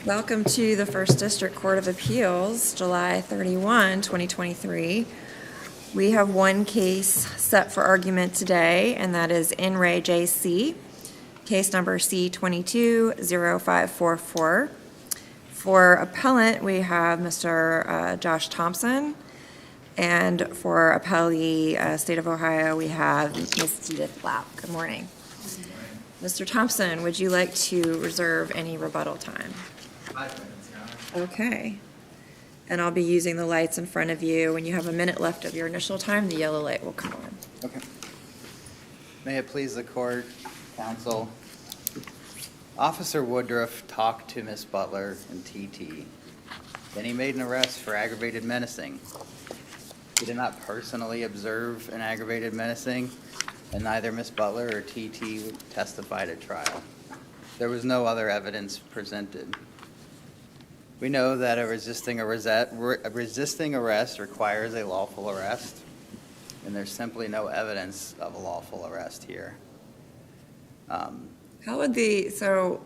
Welcome to the First District Court of Appeals, July 31, 2023. We have one case set for argument today, and that is In Re J.C., case number C220544. For appellant, we have Mr. Josh Thompson, and for appellee, State of Ohio, we have Ms. Edith Lapp. Good morning. Mr. Thompson, would you like to reserve any rebuttal time? 5 minutes, Your Honor. Okay. And I'll be using the lights in front of you. When you have a minute left of your initial time, the yellow light will come on. Okay. May it please the court, counsel. Officer Woodruff talked to Ms. Butler and TT. Then he made an arrest for aggravated menacing. He did not personally observe an aggravated menacing, and neither Ms. Butler or TT testified at trial. There was no other evidence presented. We know that a resisting arrest requires a lawful arrest, and there's simply no evidence of a lawful arrest here. So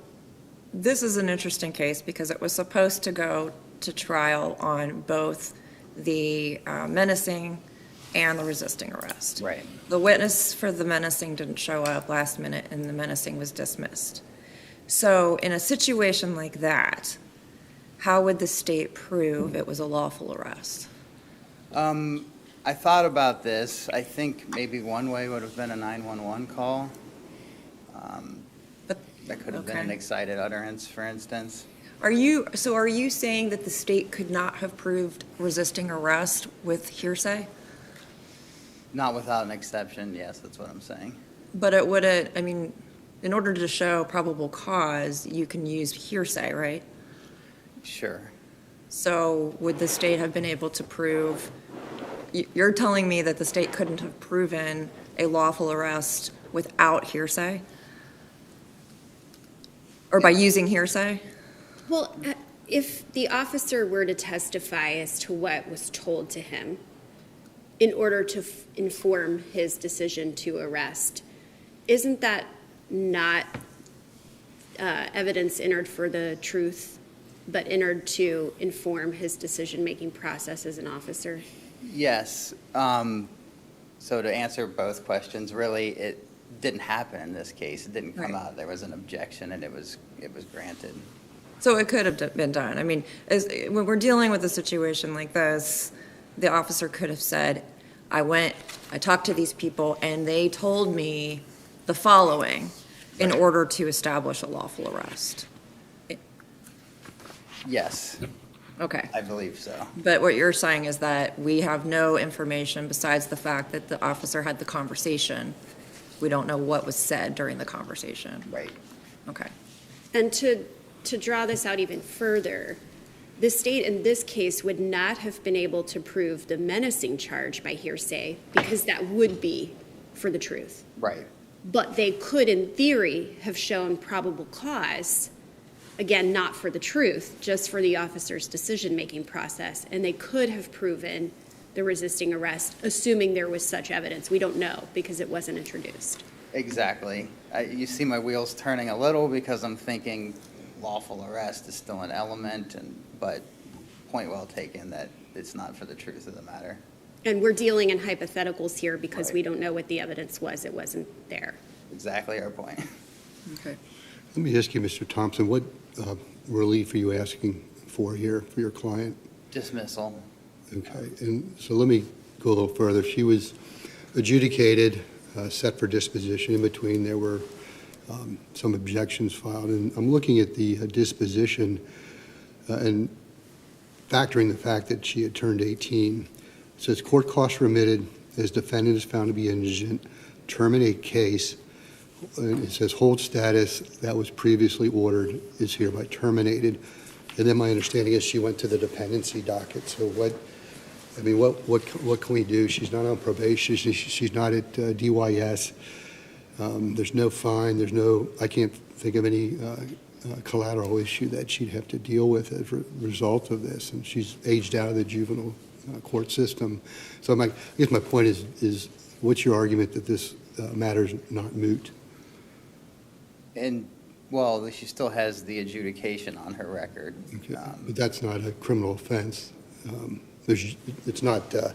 this is an interesting case because it was supposed to go to trial on both the menacing and the resisting arrest. Right. The witness for the menacing didn't show up last minute, and the menacing was dismissed. So in a situation like that, how would the state prove it was a lawful arrest? I thought about this. I think maybe one way would have been a 911 call. That could have been an excited utterance, for instance. Are you saying that the state could not have proved resisting arrest with hearsay? Not without an exception, yes, that's what I'm saying. But it wouldn't, in order to show probable cause, you can use hearsay, right? Sure. So would the state have been able to prove, you're telling me that the state couldn't have proven a lawful arrest without hearsay? Or by using hearsay? Well, if the officer were to testify as to what was told to him in order to inform his decision to arrest, isn't that not evidence entered for the truth, but entered to inform his decision-making process as an officer? Yes. So to answer both questions, really, it didn't happen in this case. It didn't come out. There was an objection, and it was granted. So it could have been done. When we're dealing with a situation like this, the officer could have said, I talked to these people, and they told me the following in order to establish a lawful arrest. Yes. Okay. I believe so. But what you're saying is that we have no information besides the fact that the officer had the conversation. We don't know what was said during the conversation. Right. Okay. And to draw this out even further, the state in this case would not have been able to prove the menacing charge by hearsay because that would be for the truth. Right. But they could, in theory, have shown probable cause, again, not for the truth, just for the officer's decision-making process, and they could have proven the resisting arrest, assuming there was such evidence. We don't know because it wasn't introduced. Exactly. You see my wheels turning a little because I'm thinking lawful arrest is still an element, but point well taken that it's not for the truth of the matter. And we're dealing in hypotheticals here because Right. we don't know what the evidence was. It wasn't there. Exactly our point. Okay. Let me ask you, Mr. Thompson, what relief are you asking for here for your client? Dismissal. Okay, and so let me go a little further. She was adjudicated, set for disposition. In between, there were some objections filed, and I'm looking at the disposition and factoring the fact that she had turned 18. It says, court costs remitted as defendant is found to be indigent, terminate case. And it says hold status that was previously ordered is hereby terminated. And then my understanding is she went to the dependency docket. So what can we do? She's not on probation. She's not at DYS. There's no fine. I can't think of any collateral issue that she'd have to deal with as a result of this. And she's aged out of the juvenile court system. So I guess my point is what's your argument that this matter is not moot? And Well, she still has the adjudication on her record. Okay, but that's not a criminal offense. It's not, I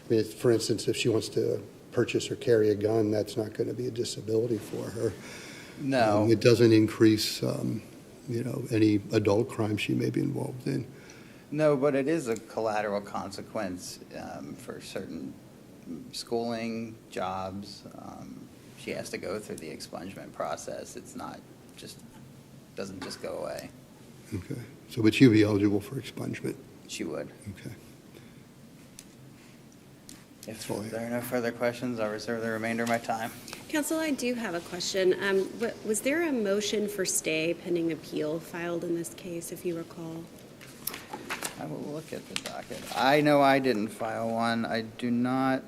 mean, for instance, if she wants to purchase or carry a gun, that's not going to be a disability for her. No. It doesn't increase, any adult crime she may be involved in. No, but it is a collateral consequence for certain schooling, jobs. She has to go through the expungement process. It's not just, doesn't just go away. Okay, so but she'd be eligible for expungement. She would. Okay. If That's all I have. there are no further questions, I'll reserve the remainder of my time. Counsel, I do have a question. Was there a motion for stay pending appeal filed in this case, if you recall? I will look at the docket. I know I didn't file one. I do not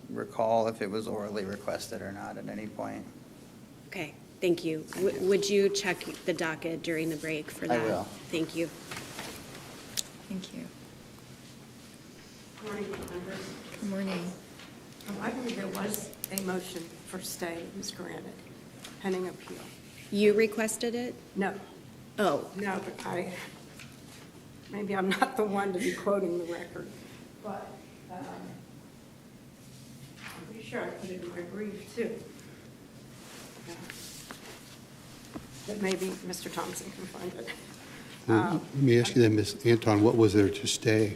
recall if it was orally requested or not at any point. Okay, thank you. Would you check the docket during the break for I that? will. Thank you. Thank you. Morning, members. Good morning. I believe there was a motion for stay that was granted pending appeal. You requested it? No, Oh, no, but maybe I'm not the one to be quoting the record, but I'm pretty sure I put it in my brief, too. But maybe Mr. Thompson can find it. Let me ask you then, Ms. Anton, what was there to stay?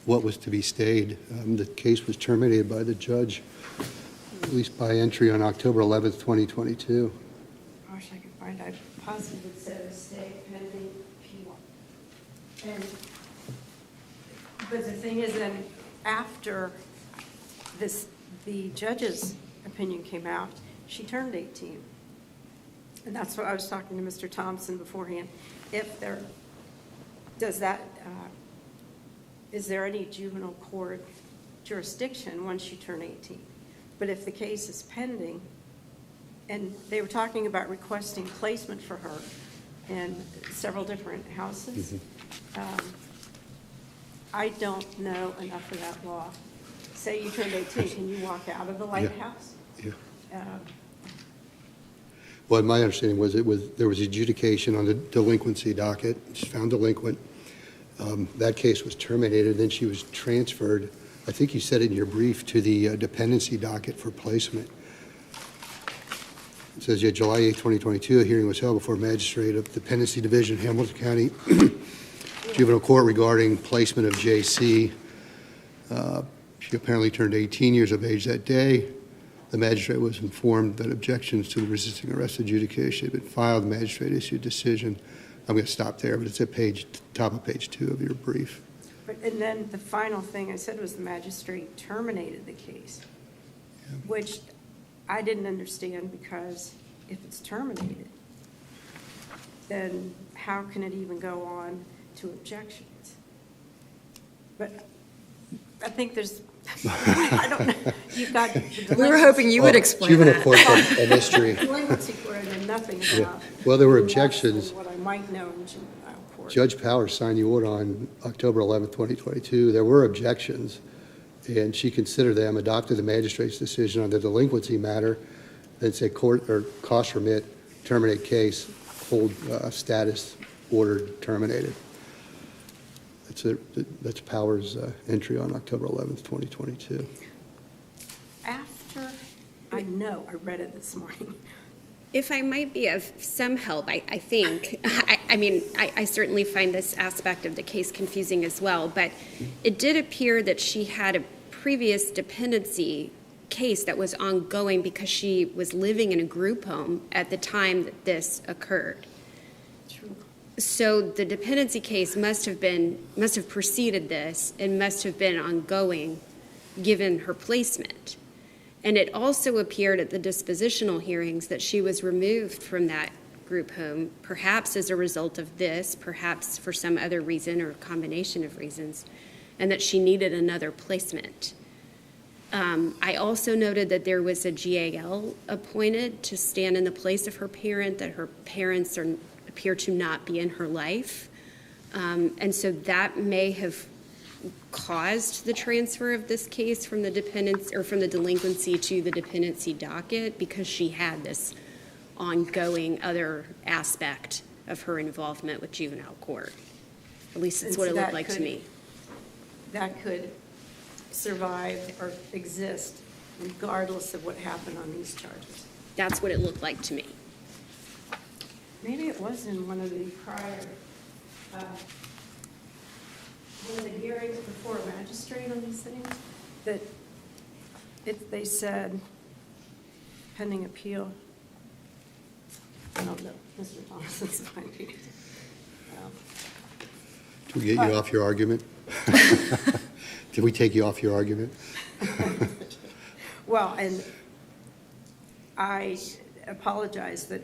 What was to be stayed? The case was terminated by the judge, at least by entry on October 11th, 2022. Gosh, I can find, I positively said a stay pending appeal. And, but the thing is, then, after the judge's opinion came out, she turned 18. And that's what I was talking to Mr. Thompson beforehand. If there, does that, is there any juvenile court jurisdiction once you turn 18? But if the case is pending, and they were talking about requesting placement for her in several different houses, I don't know enough of that law. Say you turned 18, can you walk out of the lighthouse? Yeah. Well, my understanding was there was adjudication on the delinquency docket. She's found delinquent. That case was terminated, then she was transferred, I think you said it in your brief, to the dependency docket for placement. It says, yeah, July 8, 2022, a hearing was held before a magistrate of Dependency Division, Hamilton County Juvenile Court regarding placement of JC. She apparently turned 18 years of age that day. The magistrate was informed that objections to the resisting arrest adjudication had been filed. The magistrate issued a decision. I'm going to stop there, but it's at top of page 2 of your brief. And then the final thing I said was the magistrate terminated the case, which I didn't understand, because if it's terminated, then how can it even go on to objections? But I think there's, I don't know, you've got. We were hoping you would explain Juvenile that. court's a mystery. Delinquency court, I know nothing Yeah. about. Well, there were Less than objections. what I might know in juvenile court. Judge Powers signed the order on October 11, 2022. There were objections, and she considered them, adopted the magistrate's decision on the delinquency matter, then said court or cost remit, terminate case, hold status ordered terminated. That's Powers' entry on October 11, 2022. After, I know, I read it this morning. if I might be of some help, I think, I certainly find this aspect of the case confusing as well, but it did appear that she had a previous dependency case that was ongoing because she was living in a group home at the time that this occurred. True. So the dependency case must have preceded this and must have been ongoing given her placement. And it also appeared at the dispositional hearings that she was removed from that group home, perhaps as a result of this, perhaps for some other reason or a combination of reasons, and that she needed another placement. I also noted that there was a GAL appointed to stand in the place of her parent, that her parents appear to not be in her life. And so that may have caused the transfer of this case from the delinquency to the dependency docket, because she had this ongoing other aspect of her involvement with juvenile court. At least that's And what so it looked that like to could- me. That could survive or exist regardless of what happened on these charges. That's what it looked like to me. Maybe it was in one of the prior, one of the hearings before a magistrate on these things, that they said pending appeal. I don't know, Mr. Thompson's might be. Did we get you off your argument? Did we take you off your argument? Well, and I apologize that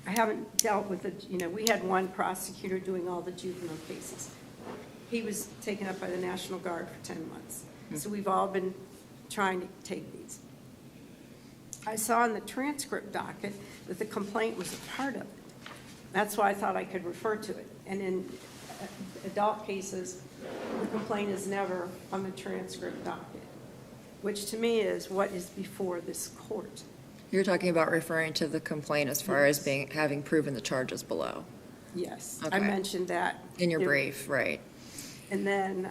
I haven't dealt with it, we had one prosecutor doing all the juvenile cases. He was taken up by the National Guard for 10 months. So we've all been trying to take these. I saw in the transcript docket that the complaint was a part of it. That's why I thought I could refer to it. And in adult cases, the complaint is never on the transcript docket, which to me is what is before this court. You're talking about referring to the complaint as far as having proven the charges below. Yes, I Okay. mentioned that. In your brief, right. And then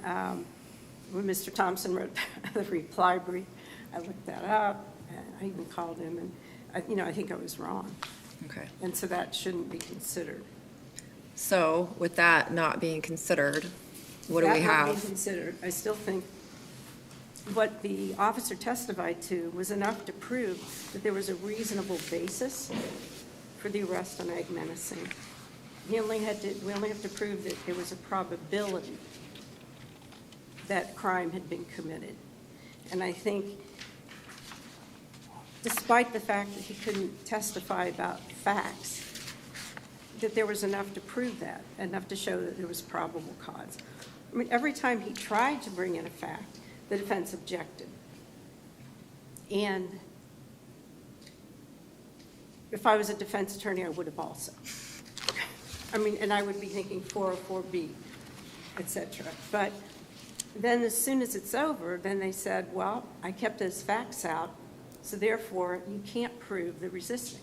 when Mr. Thompson wrote the reply brief, I looked that up, and I even called him, and, I think I was wrong. Okay. And so that shouldn't be considered. So with that not being considered, what do we That not being have? considered, I still think what the officer testified to was enough to prove that there was a reasonable basis for the arrest on ag menacing. We only have to prove that there was a probability that crime had been committed. And I think, despite the fact that he couldn't testify about facts, that there was enough to prove that, enough to show that there was probable cause. I mean, every time he tried to bring in a fact, the defense objected. And if I was a defense attorney, I would have also. I mean, and I would be thinking 404B, et cetera. But then as soon as it's over, then they said, well, I kept those facts out, so therefore you can't prove the resisting.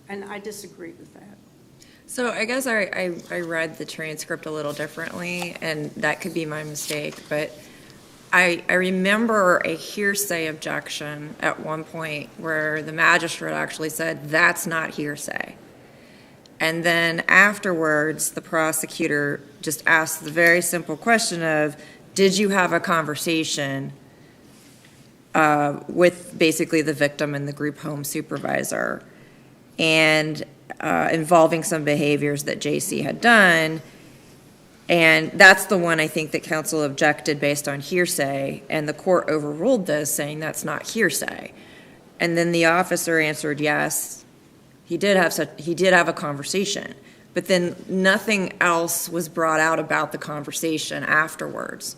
And I disagree with that. So I guess I read the transcript a little differently, and that could be my mistake, but I remember a hearsay objection at one point where the magistrate actually said, that's not hearsay. And then afterwards, the prosecutor just asked the very simple question of, did you have a conversation with basically the victim and the group home supervisor, and involving some behaviors that JC had done? And that's the one I think that counsel objected based on hearsay, and the court overruled this, saying that's not hearsay. And then the officer answered, yes, he did have a conversation, but then nothing else was brought out about the conversation afterwards.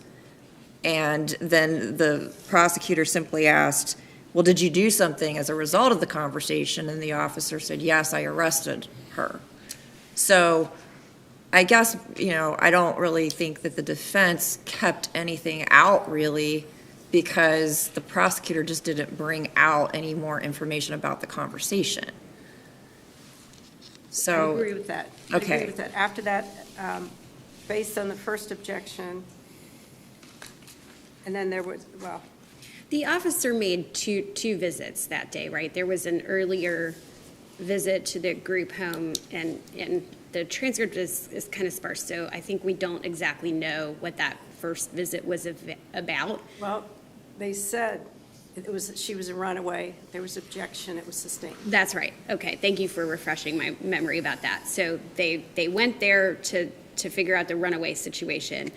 And then the prosecutor simply asked, well, did you do something as a result of the conversation? And the officer said, yes, I arrested her. So I guess, I don't really think that the defense kept anything out really, because the prosecutor just didn't bring out any more information about the conversation. So. I agree with that. I Okay. agree with that. After that, based on the first objection, and then there was, well, The officer made two visits that day, right? There was an earlier visit to the group home, and the transcript is kind of sparse, so I think we don't exactly know what that first visit was about. well, they said she was a runaway. There was objection. It was sustained. That's right. Okay, thank you for refreshing my memory about that. So they went there to figure out the runaway situation,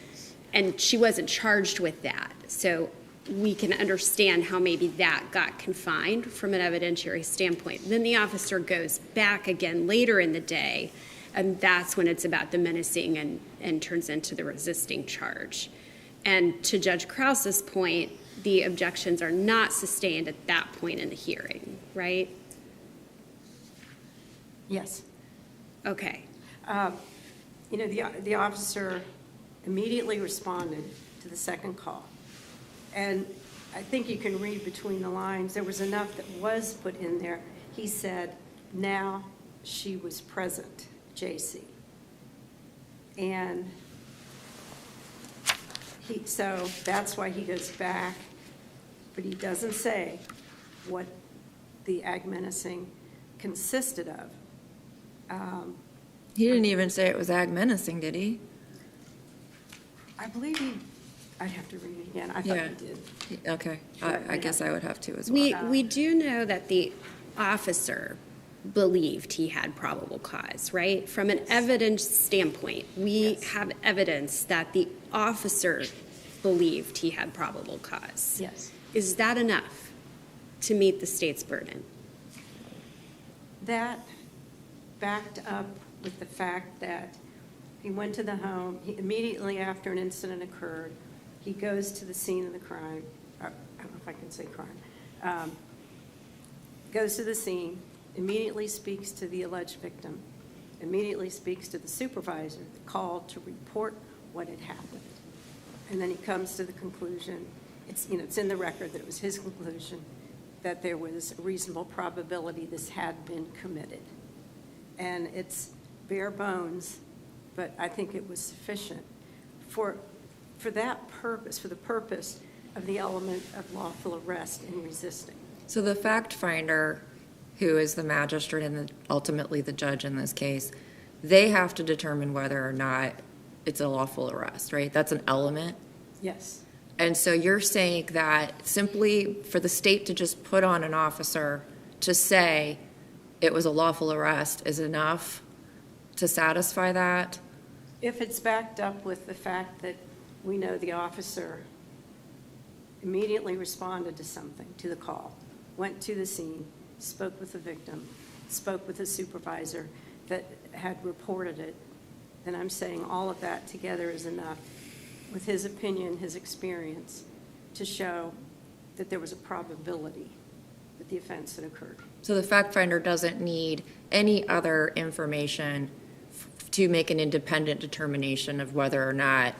and she wasn't charged with that. So we can understand how maybe that got confined from an evidentiary standpoint. Then the officer goes back again later in the day, and that's when it's about the menacing and turns into the resisting charge. And to Judge Krause's point, the objections are not sustained at that point in the hearing, right? Yes. Okay. The officer immediately responded to the second call. And I think you can read between the lines. There was enough that was put in there. He said, now she was present, J.C. And so that's why he goes back, but he doesn't say what the ag menacing consisted of. He didn't even say it was ag menacing, did he? I believe I'd have to read it again. I Yeah. thought he did. Okay, Sure, I guess I would have to as well. We do know that the officer believed he had probable cause, right? From an evidence standpoint, we Yes. have evidence that the officer believed he had probable cause. Yes. Is that enough to meet the state's burden? That backed up with the fact that he went to the home, immediately after an incident occurred, he goes to the scene of the crime, I don't know if I can say crime, goes to the scene, immediately speaks to the alleged victim, immediately speaks to the supervisor that called to report what had happened. And then he comes to the conclusion, it's in the record that it was his conclusion, that there was a reasonable probability this had been committed. And it's bare bones, but I think it was sufficient for that purpose, for the purpose of the element of lawful arrest and resisting. So the fact finder, who is the magistrate and ultimately the judge in this case, they have to determine whether or not it's a lawful arrest, right? That's an element. Yes. And so you're saying that simply for the state to just put on an officer to say it was a lawful arrest is enough to satisfy that? If it's backed up with the fact that we know the officer immediately responded to something, to the call, went to the scene, spoke with the victim, spoke with the supervisor that had reported it, then I'm saying all of that together is enough, with his opinion, his experience, to show that there was a probability that the offense had occurred. So the fact finder doesn't need any other information to make an independent determination of whether or not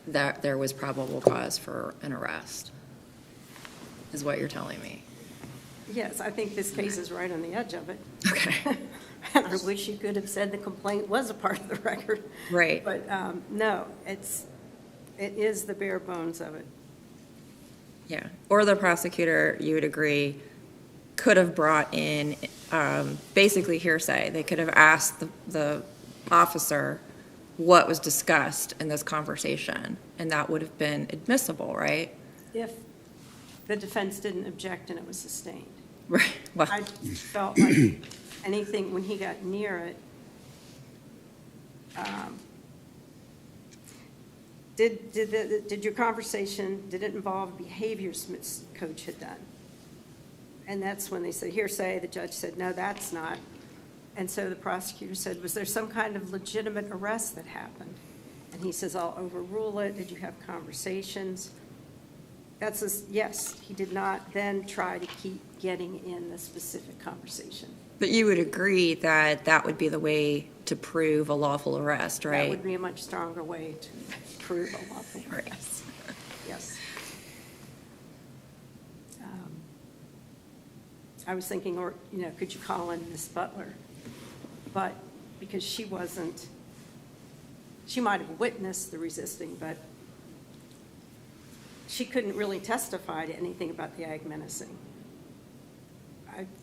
that there was probable cause for an arrest, is what you're telling me. Yes, I think this case is right on the edge of it. Okay. And I wish you could have said the complaint was a part of the record. Right. But no, it is the bare bones of it. Yeah. Or the prosecutor, you would agree, could have brought in basically hearsay. They could have asked the officer what was discussed in this conversation, and that would have been admissible, right? If the defense didn't object and it was sustained. Right. Well, I felt like anything, when he got near it, did your conversation, did it involve behaviors Smith's coach had done? And that's when they said hearsay. The judge said, no, that's not. And so the prosecutor said, was there some kind of legitimate arrest that happened? And he says, I'll overrule it. Did you have conversations? That's a yes. He did not then try to keep getting in the specific conversation. but you would agree that that would be the way to prove a lawful arrest, right? That would be a much stronger way to prove a lawful Right. arrest. Yes. I was thinking, or, could you call in Miss Butler? But because she wasn't, she might have witnessed the resisting, but she couldn't really testify to anything about the ag menacing.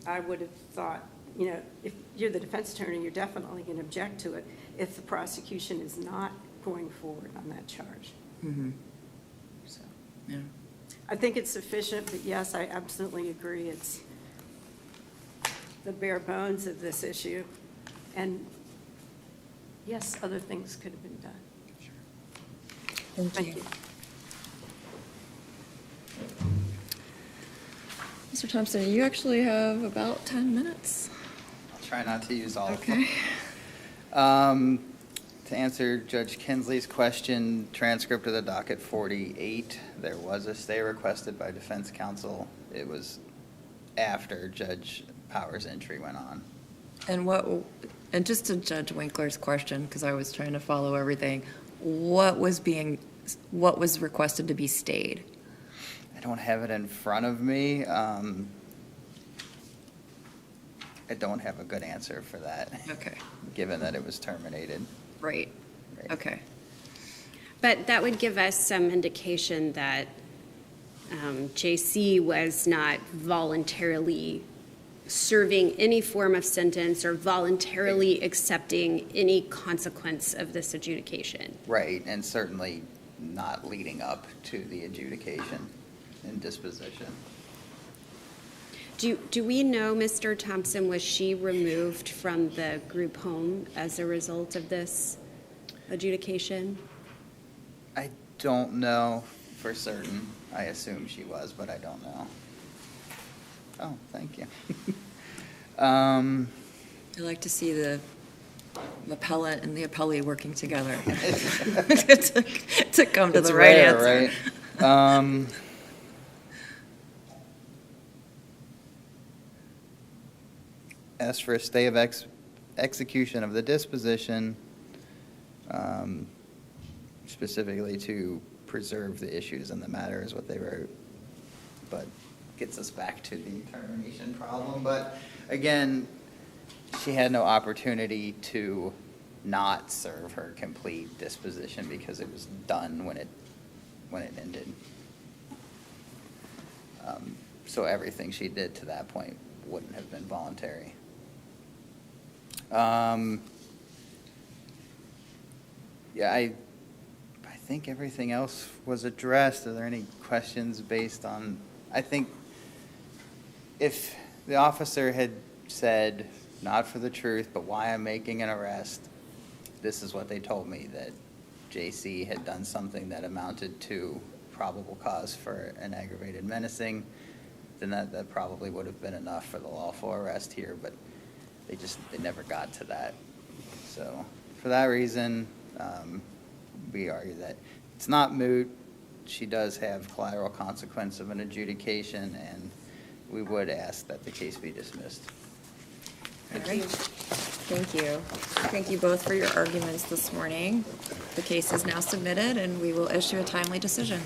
I would have thought, if you're the defense attorney, you're definitely going to object to it if the prosecution is not going forward on that charge. Mm-hmm. So Yeah. I think it's sufficient, but yes, I absolutely agree. It's the bare bones of this issue. And yes, other things could have been done. Thank you. Mr. Thompson, you actually have about 10 minutes. I'll try not to use all of Okay. them. To answer Judge Kinsley's question, transcript of the docket 48, there was a stay requested by defense counsel. It was after Judge Powers' entry went on. And just to Judge Winkler's question, because I was trying to follow everything, what was requested to be stayed? I don't have it in front of me. I don't have a good answer for that, Okay, given that it was terminated. right, Right. okay. But that would give us some indication that JC was not voluntarily serving any form of sentence or voluntarily accepting any consequence of this adjudication. Right, and certainly not leading up to the adjudication and disposition. Do we know, Mr. Thompson, was she removed from the group home as a result of this adjudication? I don't know for certain. I assume she was, but I don't know. Oh, thank you. I like to see the appellant and the appellee working together to come to It's the right rare, answer. right? Ask for a stay of execution of the disposition, specifically to preserve the issues in the matter is what they wrote. But gets us back to the termination problem. But again, she had no opportunity to not serve her complete disposition because it was done when it ended. So everything she did to that point wouldn't have been voluntary. Yeah, I think everything else was addressed. Are there any questions based on, I think if the officer had said, not for the truth, but why I'm making an arrest, this is what they told me, that JC had done something that amounted to probable cause for an aggravated menacing, then that probably would have been enough for the lawful arrest here, but they never got to that. So for that reason, we argue that it's not moot. She does have collateral consequence of an adjudication, and we would ask that the case be dismissed. All right. Thank you. Thank you both for your arguments this morning. The case is now submitted, and we will issue a timely decision.